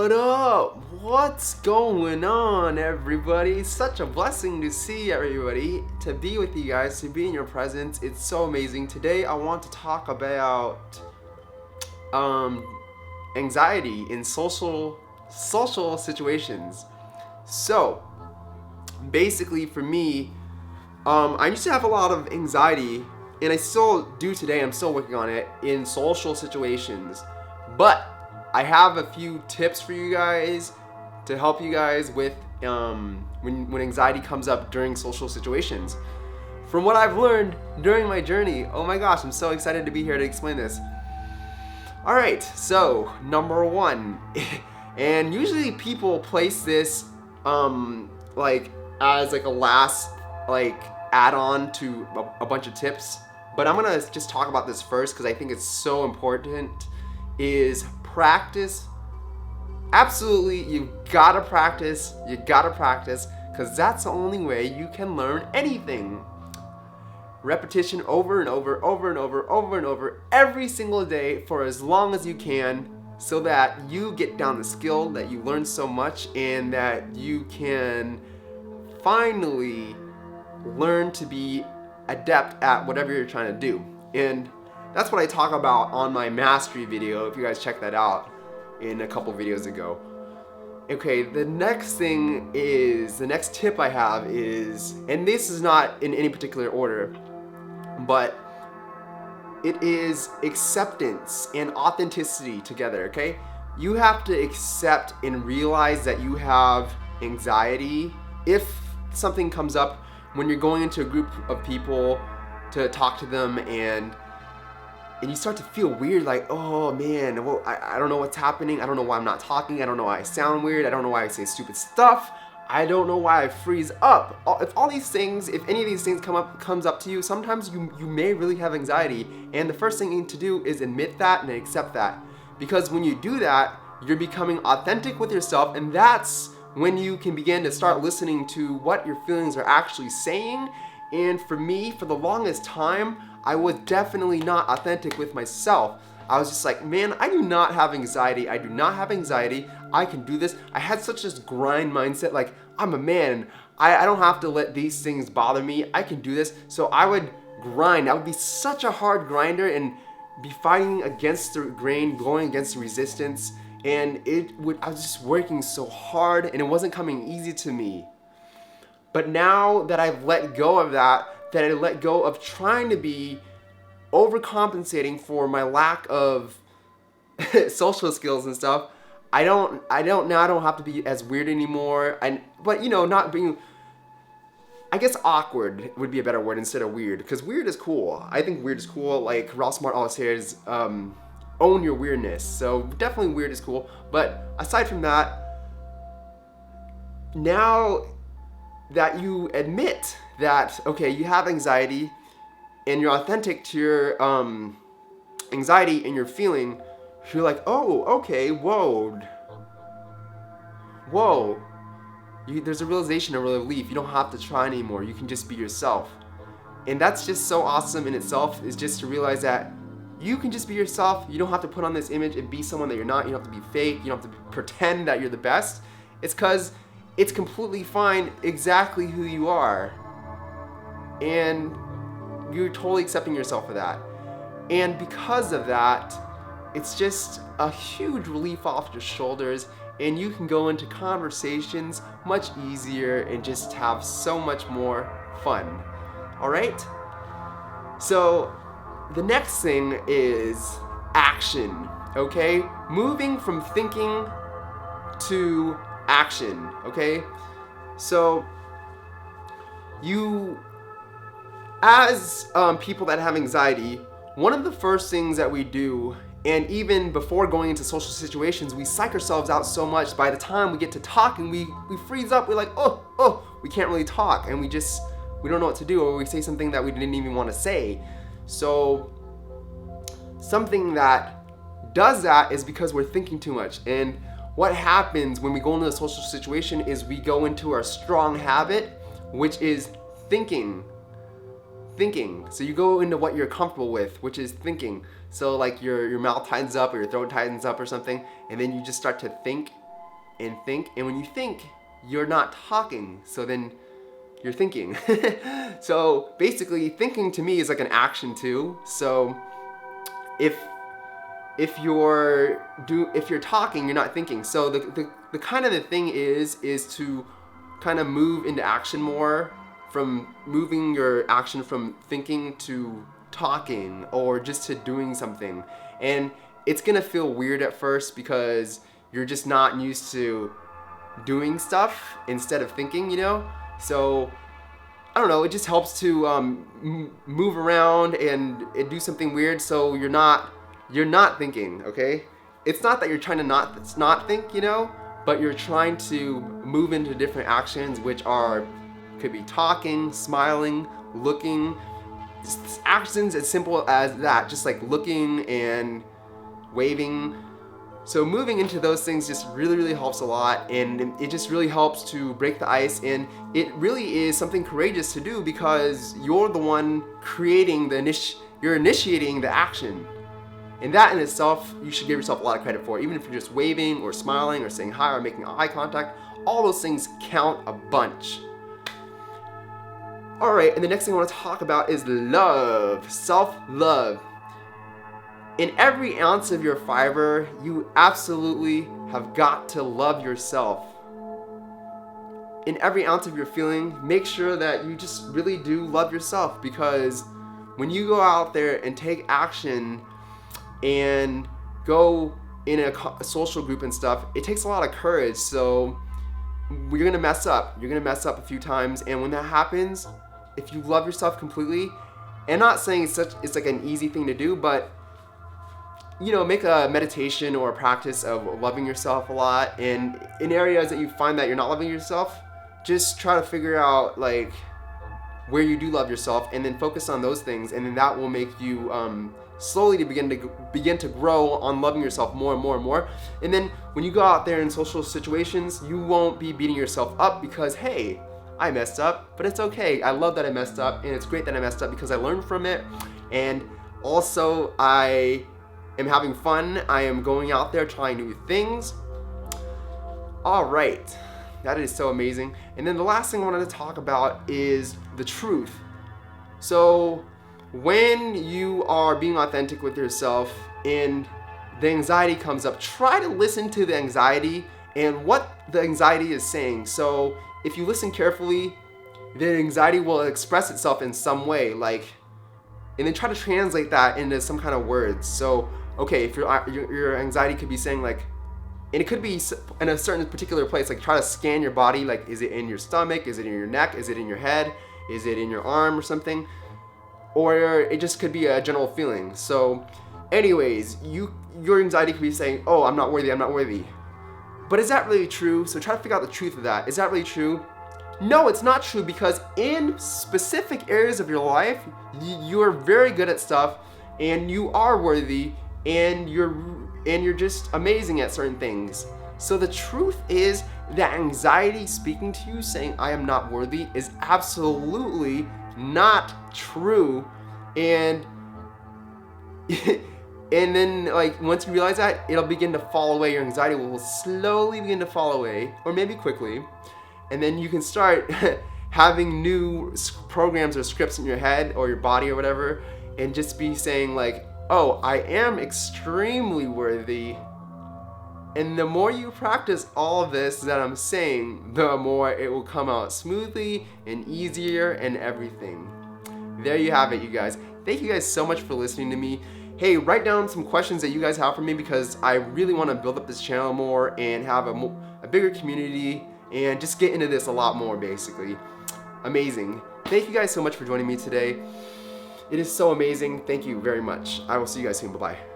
What up? What's going on, everybody? Such a blessing to see everybody, to be with you guys, to be in your presence. It's so amazing. Today I want to talk about anxiety in social situations. So, basically for me, I used to have a lot of anxiety, and I still do today. I'm still working on it in social situations. But I have a few tips for you guys to help you guys with when anxiety comes up during social situations. From what I've learned during my journey, oh my gosh, I'm so excited to be here to explain this. All right, so number one, and usually people place this like as like a last like add-on to a bunch of tips, but I'm gonna just talk about this first because I think it's so important. Is practice. Absolutely, you gotta practice because that's the only way you can learn anything. Repetition over and over every single day for as long as you can, so that you get down the skill, that you learn so much, and that you can finally learn to be adept at whatever you're trying to do. And that's what I talk about on my mastery video, if you guys check that out in a couple videos ago. Okay, the next tip I have is, and this is not in any particular order, but it is acceptance and authenticity together, okay? You have to accept and realize that you have anxiety if something comes up when you're going into a group of people to talk to them, and you start to feel weird, like, oh man, well, I don't know what's happening. I don't know why I'm not talking. I don't know why I sound weird. I don't know why I say stupid stuff. I don't know why I freeze up. If any of these things comes up to you, sometimes you may really have anxiety. And the first thing you need to do is admit that and accept that. Because when you do that, you're becoming authentic with yourself, and that's when you can begin to start listening to what your feelings are actually saying. And for me, for the longest time, I was definitely not authentic with myself. I was just like, man, I do not have anxiety. I do not have anxiety. I can do this. I had such this grind mindset, like, I'm a man. I don't have to let these things bother me. I can do this. So I would grind. I would be such a hard grinder and be fighting against the grain, going against the resistance. And I was just working so hard, and it wasn't coming easy to me. But now that I've let go of that I let go of trying to be overcompensating for my lack of social skills and stuff, I don't have to be as weird anymore. But not being, I guess awkward would be a better word instead of weird, because weird is cool. I think weird is cool. Like Ross Smart always says, own your weirdness. So definitely weird is cool. But aside from that, now that you admit that, okay, you have anxiety and you're authentic to your anxiety and your feeling, you're like, oh, okay, whoa. There's a realization, a relief. You don't have to try anymore. You can just be yourself. And that's just so awesome in itself, is just to realize that you can just be yourself. You don't have to put on this image and be someone that you're not. You don't have to be fake. You don't have to pretend that you're the best. It's because it's completely fine exactly who you are. And you're totally accepting yourself for that. And because of that, it's just a huge relief off your shoulders, and you can go into conversations much easier and just have so much more fun. All right? So the next thing is action, okay? Moving from thinking to action, okay? So you, as people that have anxiety, one of the first things that we do, and even before going into social situations, we psych ourselves out so much. By the time we get to talking, we freeze up. We're like, oh, we can't really talk, and we don't know what to do, or we say something that we didn't even want to say. So something that does that is because we're thinking too much. And what happens when we go into a social situation is we go into our strong habit, which is thinking. So you go into what you're comfortable with, which is thinking. So like your mouth tightens up or your throat tightens up or something, and then you just start to think and think. And when you think, you're not talking. So then you're thinking. So basically, thinking to me is like an action too. So if you're talking, you're not thinking. So the kind of the thing is to kind of move into action more, from moving your action from thinking to talking, or just to doing something. And it's gonna feel weird at first because you're just not used to doing stuff instead of thinking, you know? So I don't know, it just helps to move around and do something weird, so you're not thinking, okay? It's not that you're trying to not think, you know, but you're trying to move into different actions, which could be talking, smiling, looking, just actions as simple as that, just like looking and waving. So moving into those things just really helps a lot, and it just really helps to break the ice, and it really is something courageous to do because you're the one creating you're initiating the action. And that in itself, you should give yourself a lot of credit for, even if you're just waving or smiling or saying hi or making eye contact. All those things count a bunch. All right, and the next thing I want to talk about is love, self-love. In every ounce of your fiber, you absolutely have got to love yourself. In every ounce of your feeling, make sure that you just really do love yourself, because when you go out there and take action and go in a social group and stuff, it takes a lot of courage. So you're gonna mess up. You're gonna mess up a few times, and when that happens, if you love yourself completely, and not saying it's like an easy thing to do, but you know, make a meditation or a practice of loving yourself a lot. And in areas that you find that you're not loving yourself, just try to figure out like where you do love yourself, and then focus on those things, and then that will make you slowly to begin to grow on loving yourself more and more and more. And then when you go out there in social situations, you won't be beating yourself up because, hey, I messed up, but it's okay. I love that I messed up, and it's great that I messed up because I learned from it, and also I am having fun. I am going out there trying new things. All right, that is so amazing. And then the last thing I wanted to talk about is the truth. So when you are being authentic with yourself and the anxiety comes up, try to listen to the anxiety and what the anxiety is saying. So if you listen carefully, the anxiety will express itself in some way, like, and then try to translate that into some kind of words. So, okay, if your anxiety could be saying like, and it could be in a certain particular place, like try to scan your body, like is it in your stomach, is it in your neck, is it in your head, is it in your arm or something? Or it just could be a general feeling. So anyways, your anxiety could be saying, oh, I'm not worthy, I'm not worthy. But is that really true? So try to figure out the truth of that. Is that really true? No, it's not true, because in specific areas of your life, you're very good at stuff, and you are worthy, and you're just amazing at certain things. So the truth is that anxiety speaking to you saying I am not worthy is absolutely not true. And and then like once you realize that, it'll begin to fall away. Your anxiety will slowly begin to fall away, or maybe quickly. And then you can start having new programs or scripts in your head or your body or whatever, and just be saying like, oh, I am extremely worthy. And the more you practice all of this that I'm saying, the more it will come out smoothly and easier and everything. There you have it, you guys. Thank you guys so much for listening to me. Hey, write down some questions that you guys have for me, because I really want to build up this channel more and have a bigger community and just get into this a lot more, basically. Amazing. Thank you guys so much for joining me today. It is so amazing. Thank you very much. I will see you guys soon. Bye-bye.